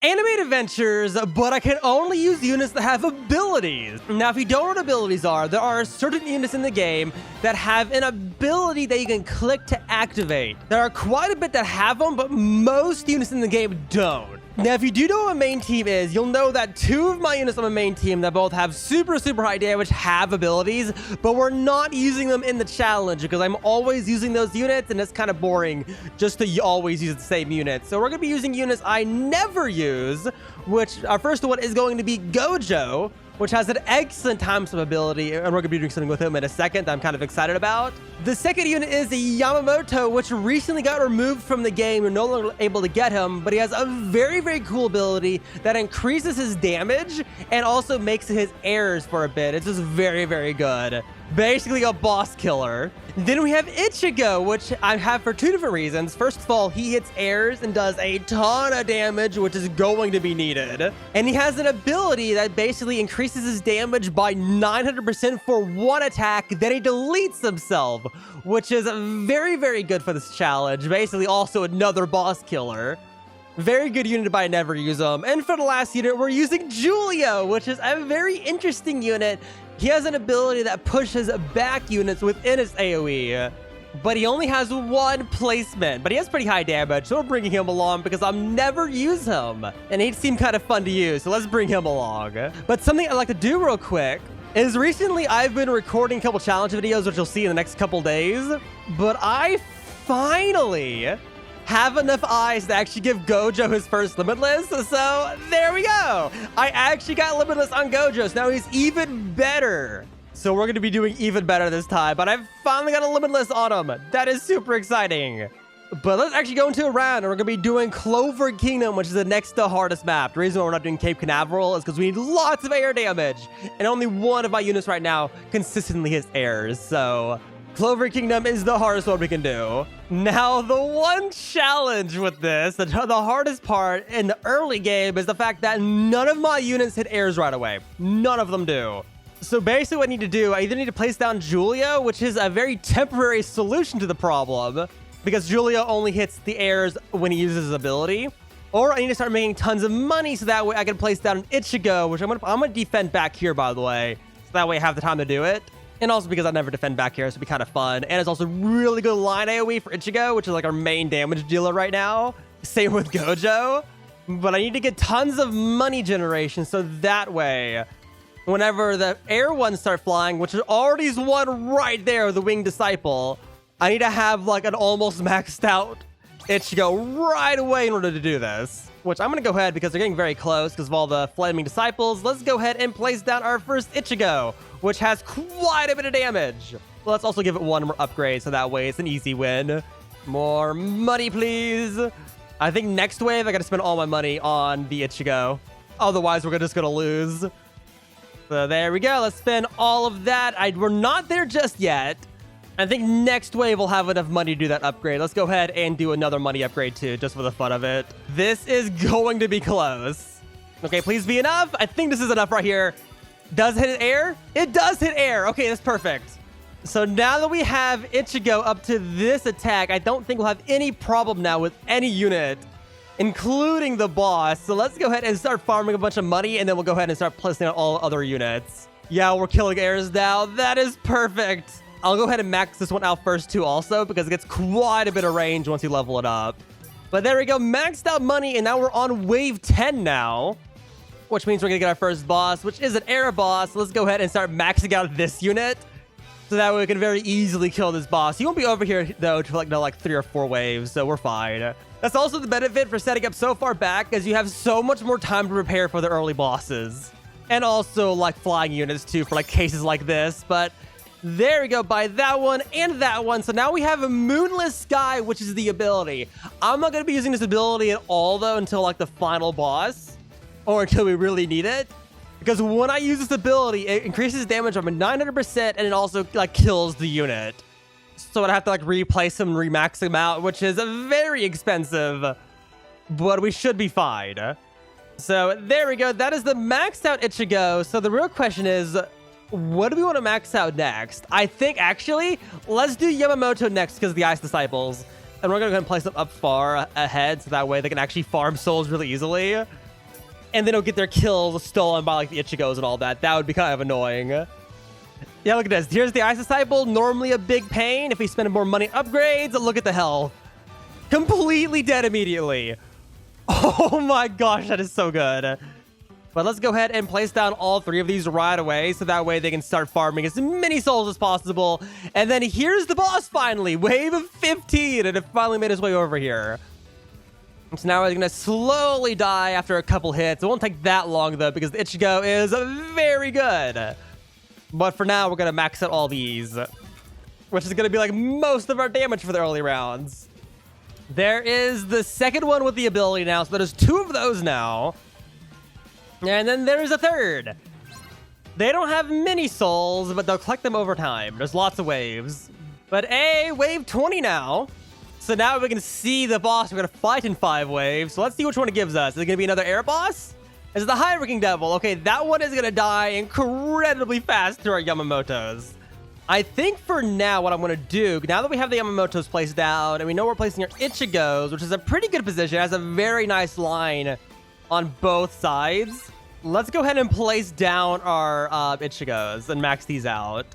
animate adventures, but I can only use units that have abilities. Now, if you don't know what abilities are, there are certain units in the game that have an ability that you can click to activate. There are quite a bit that have them, but most units in the game don't. Now, if you do know what a main team is, you'll know that 2 of my units on my main team that both have super high damage have abilities, but we're not using them in the challenge because I'm always using those units, and it's kind of boring just to always use the same unit. So we're going to be using units I never use, which our first one is going to be Gojo, which has an excellent time swap ability, and we're going to be doing something with him in a second that I'm kind of excited about. The second unit is the Yamamoto, which recently got removed from the game. You're no longer able to get him, but he has a very cool ability that increases his damage and also makes his airs for a bit. It's just very good. Basically a boss killer. Then we have Ichigo, which I have for 2 different reasons. First of all, he hits airs and does a ton of damage, which is going to be needed. And he has an ability that basically increases his damage by 900% for 1 attack, then he deletes himself, which is very good for this challenge. Basically also another boss killer. Very good unit, but I never use them. And for the last unit, we're using Julio, which is a very interesting unit. He has an ability that pushes back units within his AoE, but he only has 1 placement, but he has pretty high damage, so we're bringing him along because I'll never use him, and he'd seem kind of fun to use, so let's bring him along. But something I'd like to do real quick is recently I've been recording a couple challenge videos, which you'll see in the next couple days, but I finally have enough eyes to actually give Gojo his first Limitless, so there we go. I actually got Limitless on Gojo, so now he's even better. So we're going to be doing even better this time, but I've finally got a Limitless on him. That is super exciting. But let's actually go into a round, and we're going to be doing Clover Kingdom, which is the next to hardest map. The reason why we're not doing Cape Canaveral is because we need lots of air damage, and only 1 of my units right now consistently hits airs, so Clover Kingdom is the hardest one we can do. Now, the one challenge with this, the hardest part in the early game, is the fact that none of my units hit airs right away. None of them do. So basically what I need to do, I either need to place down Julio, which is a very temporary solution to the problem, because Julio only hits the airs when he uses his ability, or I need to start making tons of money so that way I can place down an Ichigo, which I'm gonna defend back here, by the way, so that way I have the time to do it. And also because I never defend back here, so it'd be kind of fun. And it's also really good line AoE for Ichigo, which is like our main damage dealer right now. Same with Gojo. But I need to get tons of money generation, so that way, whenever the air ones start flying, which already is one right there, the Winged Disciple, I need to have like an almost maxed out Ichigo right away in order to do this. Which I'm going to go ahead, because they're getting very close because of all the Flaming Disciples. Let's go ahead and place down our first Ichigo, which has quite a bit of damage. Let's also give it 1 more upgrade, so that way it's an easy win. More money, please. I think next wave, I got to spend all my money on the Ichigo. Otherwise, we're just going to lose. So there we go. Let's spend all of that. We're not there just yet. I think next wave we'll have enough money to do that upgrade. Let's go ahead and do another money upgrade too, just for the fun of it. This is going to be close. Okay, please be enough. I think this is enough right here. Does it hit air? It does hit air. Okay, that's perfect. So now that we have Ichigo up to this attack, I don't think we'll have any problem now with any unit, including the boss. So let's go ahead and start farming a bunch of money, and then we'll go ahead and start placing out all other units. Yeah, we're killing airs now. That is perfect. I'll go ahead and max this one out first too also, because it gets quite a bit of range once you level it up. But there we go, maxed out money, and now we're on wave 10 now, which means we're gonna get our first boss, which is an air boss. Let's go ahead and start maxing out this unit, so that way we can very easily kill this boss. He won't be over here though for like 3 or 4 waves, so we're fine. That's also the benefit for setting up so far back, as you have so much more time to prepare for the early bosses. And also like flying units too for like cases like this, but there we go, by that one and that one. So now we have a Moonless Sky, which is the ability. I'm not going to be using this ability at all, though, until, like, the final boss. Or until we really need it. Because when I use this ability, it increases damage by 900%, and it also, like, kills the unit. So I'd have to, like, replace him and remax him out, which is very expensive. But we should be fine. So there we go. That is the maxed out Ichigo. So the real question is, what do we want to max out next? I think, actually, let's do Yamamoto next because of the Ice Disciples. And we're going to go ahead and place them up far ahead, so that way they can actually farm souls really easily. and they don't get their kills stolen by like the Ichigos and all that. That would be kind of annoying. Yeah, look at this. Here's the Ice Disciple. Normally a big pain. If we spend more money on upgrades, look at the health. Completely dead immediately. Oh my gosh, that is so good. But let's go ahead and place down all 3 of these right away, so that way they can start farming as many souls as possible. And then here's the boss finally, wave of 15, and it finally made its way over here. So now we're gonna slowly die after a couple hits. It won't take that long though, because the Ichigo is very good. But for now, we're gonna max out all these, which is gonna be like most of our damage for the early rounds. There is the second one with the ability now, so there's 2 of those now. And then there's a third. They don't have many souls, but they'll collect them over time. There's lots of waves. But wave 20 now. So now we can see the boss. We're going to fight in 5 waves. So let's see which one it gives us. Is it going to be another air boss? Is it the High-Ranking Devil? Okay, that one is going to die incredibly fast to our Yamamotos. I think for now, what I'm going to do, now that we have the Yamamotos placed down, and we know we're placing our Ichigos, which is a pretty good position, it has a very nice line on both sides. Let's go ahead and place down our Ichigos and max these out.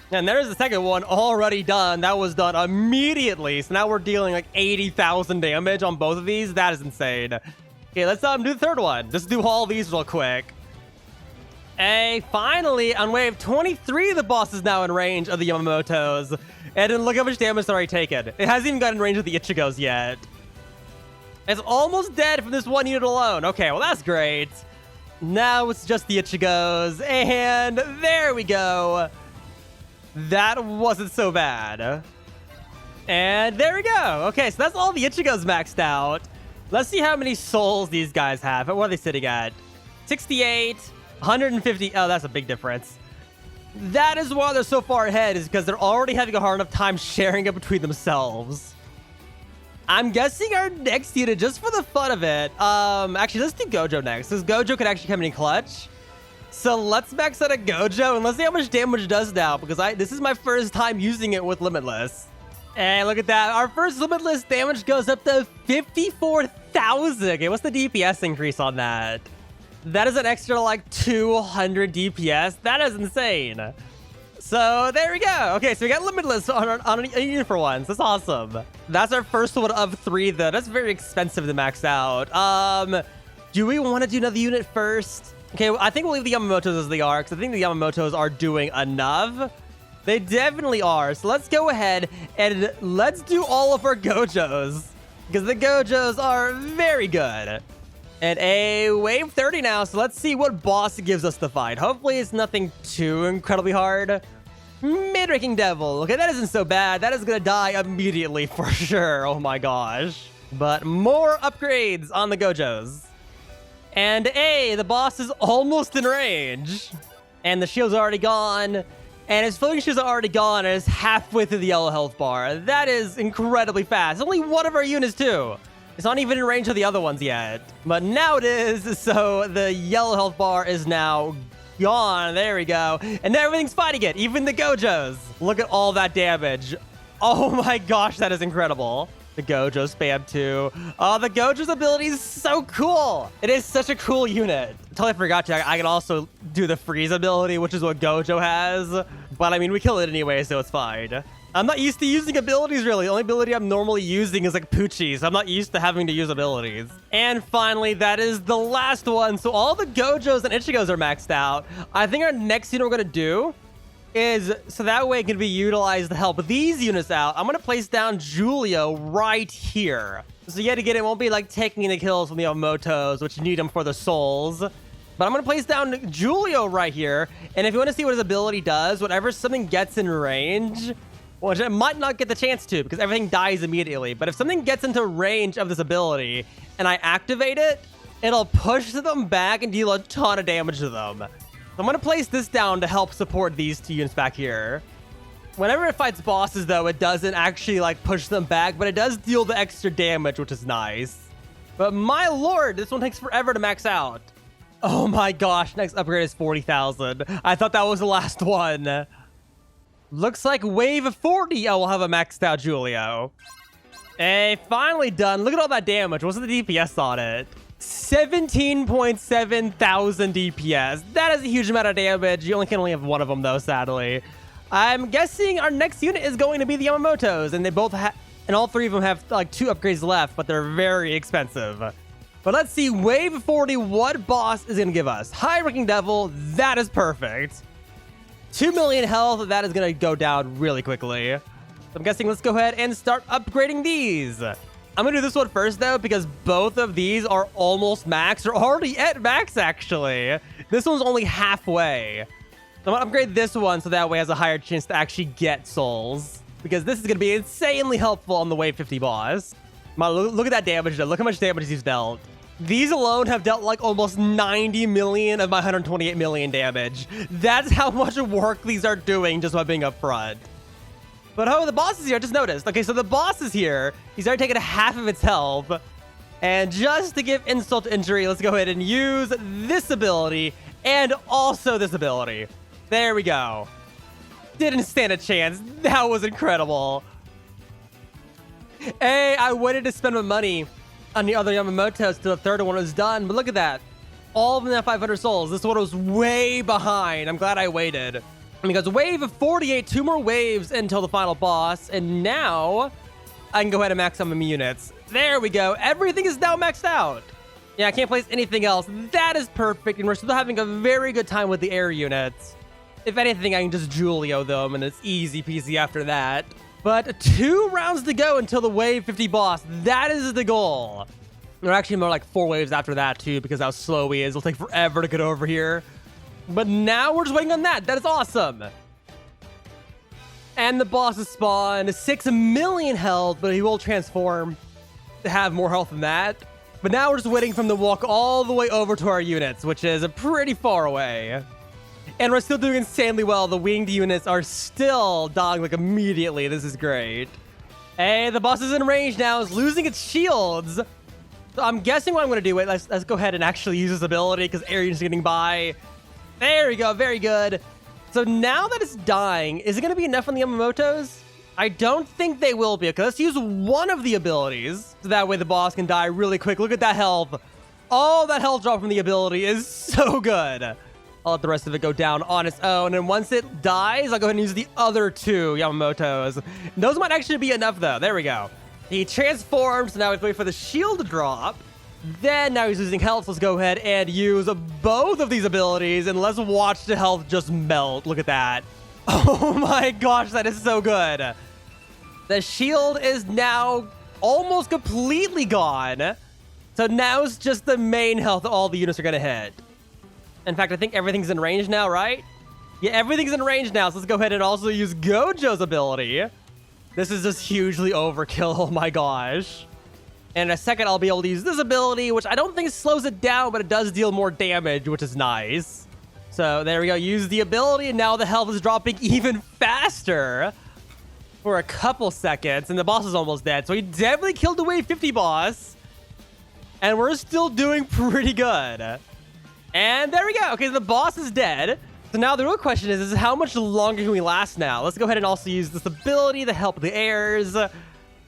And there's the second one already done. That was done immediately. So now we're dealing like 80,000 damage on both of these. That is insane. Okay, let's do the third one. Just do all these real quick. Finally, on wave 23, the boss is now in range of the Yamamotos. And then look how much damage it's already taken. It hasn't even gotten in range of the Ichigos yet. It's almost dead from this one unit alone. Okay, well, that's great. Now it's just the Ichigos. And there we go. That wasn't so bad. And there we go. Okay, so that's all the Ichigos maxed out. Let's see how many souls these guys have. What are they sitting at? 68, 150. Oh, that's a big difference. That is why they're so far ahead, is because they're already having a hard enough time sharing it between themselves. I'm guessing our next unit, just for the fun of it, actually, let's do Gojo next, because Gojo could actually come in clutch. So let's max out a Gojo, and let's see how much damage it does now, because this is my first time using it with Limitless. And look at that. Our first Limitless damage goes up to 54,000. Okay, what's the DPS increase on that? That is an extra, like, 200 DPS. That is insane. So there we go. Okay, so we got Limitless on a unit for once. That's awesome. That's our first one of 3, though. That's very expensive to max out. Do we want to do another unit first? Okay, I think we'll leave the Yamamotos as they are, because I think the Yamamotos are doing enough. They definitely are. So let's go ahead and let's do all of our Gojos, because the Gojos are very good. And wave 30 now, so let's see what boss gives us to fight. Hopefully it's nothing too incredibly hard. Mid-Ranking Devil. Okay, that isn't so bad. That is gonna die immediately for sure. Oh my gosh. But more upgrades on the Gojos. And the boss is almost in range. And the shield's already gone. And his floating shields are already gone, and it's halfway through the yellow health bar. That is incredibly fast. It's only one of our units too. It's not even in range of the other ones yet. But now it is, so the yellow health bar is now gone. There we go. And now everything's fighting it, even the Gojos. Look at all that damage. Oh my gosh, that is incredible. The Gojo spam too. Oh, the Gojo's ability is so cool. It is such a cool unit. Totally forgot to. I can also do the freeze ability, which is what Gojo has. But I mean, we kill it anyway, so it's fine. I'm not used to using abilities, really. The only ability I'm normally using is like Poochie, so I'm not used to having to use abilities. And finally, that is the last one. So all the Gojos and Ichigos are maxed out. I think our next unit we're gonna do is, so that way it can be utilized to help these units out. I'm gonna place down Julio right here. So yet again, it won't be like taking the kills from the Yamamotos, which need them for the souls. But I'm gonna place down Julio right here. And if you want to see what his ability does, whenever something gets in range, which it might not get the chance to because everything dies immediately. But if something gets into range of this ability and I activate it, it'll push them back and deal a ton of damage to them. So I'm going to place this down to help support these 2 units back here. Whenever it fights bosses, though, it doesn't actually like push them back, but it does deal the extra damage, which is nice. But my lord, this one takes forever to max out. Oh my gosh, next upgrade is 40,000. I thought that was the last one. Looks like wave 40, I will have a maxed out Julio. Finally done. Look at all that damage. What's the DPS on it? 17.7 thousand DPS. That is a huge amount of damage. You can only have one of them though, sadly. I'm guessing our next unit is going to be the Yamamotos, and they both have, and all three of them have like 2 upgrades left, but they're very expensive. But let's see, wave 40, what boss is going to give us? High ranking devil, that is perfect. 2 million health, that is going to go down really quickly. So I'm guessing let's go ahead and start upgrading these. I'm going to do this one first though, because both of these are almost max, or already at max actually. This one's only halfway. So I'm going to upgrade this one so that way it has a higher chance to actually get souls, because this is going to be insanely helpful on the wave 50 boss. Look at that damage though. Look how much damage he's dealt. These alone have dealt like almost 90 million of my 128 million damage. That's how much work these are doing just by being up front. But oh, the boss is here. I just noticed. Okay, so the boss is here. He's already taken half of its health. And just to give insult to injury, let's go ahead and use this ability and also this ability. There we go. Didn't stand a chance. That was incredible. Hey, I waited to spend my money on the other Yamamotos till the third one was done, but look at that. All of them have 500 souls. This one was way behind. I'm glad I waited. Because wave of 48, 2 more waves until the final boss, and now I can go ahead and max out my units. There we go. Everything is now maxed out. Yeah, I can't place anything else. That is perfect, and we're still having a very good time with the air units. If anything, I can just Julio them, and it's easy peasy after that. But 2 rounds to go until the wave 50 boss. That is the goal. There are actually more like 4 waves after that too, because how slow he is. It'll take forever to get over here. But now we're just waiting on that. That is awesome. And the boss is spawned. 6 million health, but he will transform to have more health than that. But now we're just waiting for him to walk all the way over to our units, which is pretty far away. And we're still doing insanely well. The winged units are still dying like immediately. This is great. Hey, the boss is in range now. It's losing its shields. So I'm guessing what I'm going to do. Wait, let's go ahead and actually use this ability because air units are getting by. There we go. Very good. So now that it's dying, is it going to be enough on the Yamamotos? I don't think they will be. Okay, let's use one of the abilities. So that way the boss can die really quick. Look at that health. All that health drop from the ability is so good. I'll let the rest of it go down on its own. And once it dies, I'll go ahead and use the other 2 Yamamotos. Those might actually be enough, though. There we go. He transforms. So now we have to wait for the shield to drop. Then now he's losing health. Let's go ahead and use both of these abilities. And let's watch the health just melt. Look at that. Oh my gosh, that is so good. The shield is now almost completely gone. So now it's just the main health that all the units are going to hit. In fact, I think everything's in range now, right? Yeah, everything's in range now. So let's go ahead and also use Gojo's ability. This is just hugely overkill. Oh my gosh. And in a second, I'll be able to use this ability, which I don't think slows it down, but it does deal more damage, which is nice. So there we go. Use the ability, and now the health is dropping even faster for a couple seconds, and the boss is almost dead. So he definitely killed the wave 50 boss, and we're still doing pretty good. And there we go. Okay, the boss is dead. So now the real question is how much longer can we last now? Let's go ahead and also use this ability to help the airs,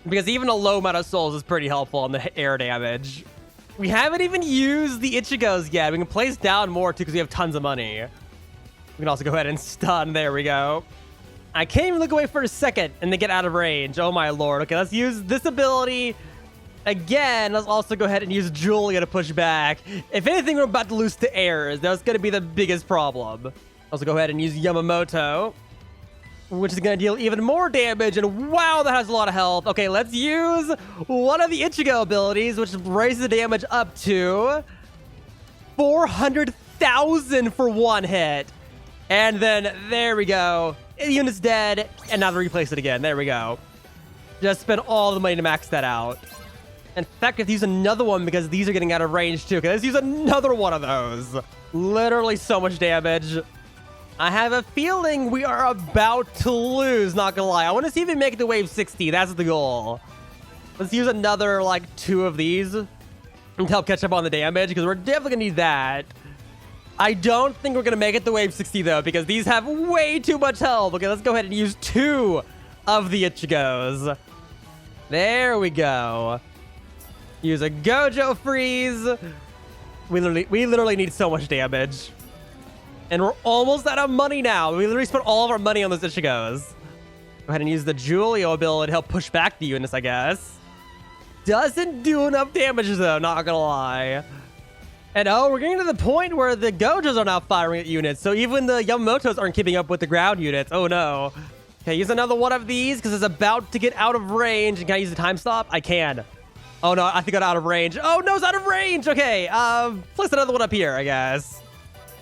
because even a low amount of souls is pretty helpful on the air damage. We haven't even used the Ichigos yet. We can place down more too because we have tons of money. We can also go ahead and stun. There we go. I can't even look away for a second and they get out of range. Oh my lord. Okay, let's use this ability. Again, let's also go ahead and use Julia to push back. If anything, we're about to lose to airs. That's going to be the biggest problem. Also go ahead and use Yamamoto, which is going to deal even more damage. And wow, that has a lot of health. Okay, let's use one of the Ichigo abilities, which raises the damage up to 400,000 for one hit. And then there we go. The unit's dead. And now to replace it again. There we go. Just spend all the money to max that out. In fact, I have to use another one because these are getting out of range too. Okay, let's use another one of those. Literally so much damage. I have a feeling we are about to lose, not gonna lie. I want to see if we make it to wave 60. That's the goal. Let's use another, like, 2 of these to help catch up on the damage, because we're definitely gonna need that. I don't think we're gonna make it to wave 60, though, because these have way too much health. Okay, let's go ahead and use 2 of the Ichigos. There we go. Use a Gojo freeze. We literally need so much damage. And we're almost out of money now. We literally spent all of our money on those Ichigos. Go ahead and use the Julio ability to help push back the units, I guess. Doesn't do enough damage, though, not gonna lie. And oh, we're getting to the point where the Gojos are now firing at units, so even the Yamamotos aren't keeping up with the ground units. Oh, no. Okay, use another one of these, because it's about to get out of range. And can I use the time stop? I can. Oh, no, I think I'm out of range. Oh, no, it's out of range. Okay, place another one up here, I guess.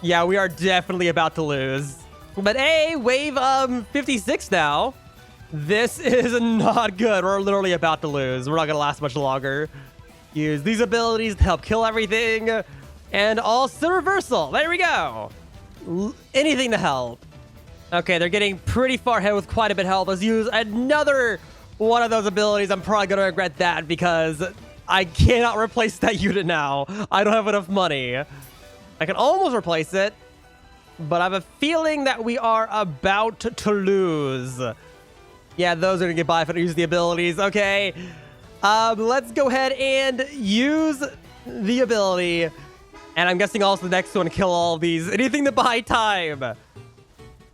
Yeah, we are definitely about to lose. But hey, wave 56 now. This is not good. We're literally about to lose. We're not gonna last much longer. Use these abilities to help kill everything. And also reversal. There we go. Anything to help. Okay, they're getting pretty far ahead with quite a bit of health. Let's use another one of those abilities. I'm probably gonna regret that because I cannot replace that unit now. I don't have enough money. I can almost replace it, but I have a feeling that we are about to lose. Yeah, those are gonna get by if I don't use the abilities. Okay, let's go ahead and use the ability. And I'm guessing also the next one, kill all of these. Anything to buy time.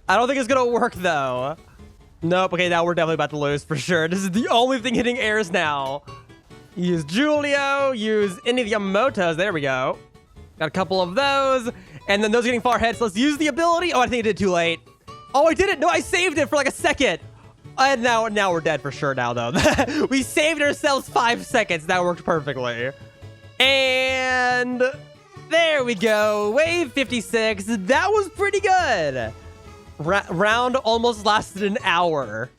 I don't think it's gonna work though. Nope, okay, now we're definitely about to lose for sure. This is the only thing hitting airs now. Use Julio, use any of the Yamamotos. There we go. Got a couple of those. And then those are getting far ahead, so let's use the ability. Oh, I think I did it too late. Oh, I did it. No, I saved it for like a second. And now we're dead for sure now, though. We saved ourselves 5 seconds. That worked perfectly. And there we go. Wave 56. That was pretty good. Round almost lasted an hour.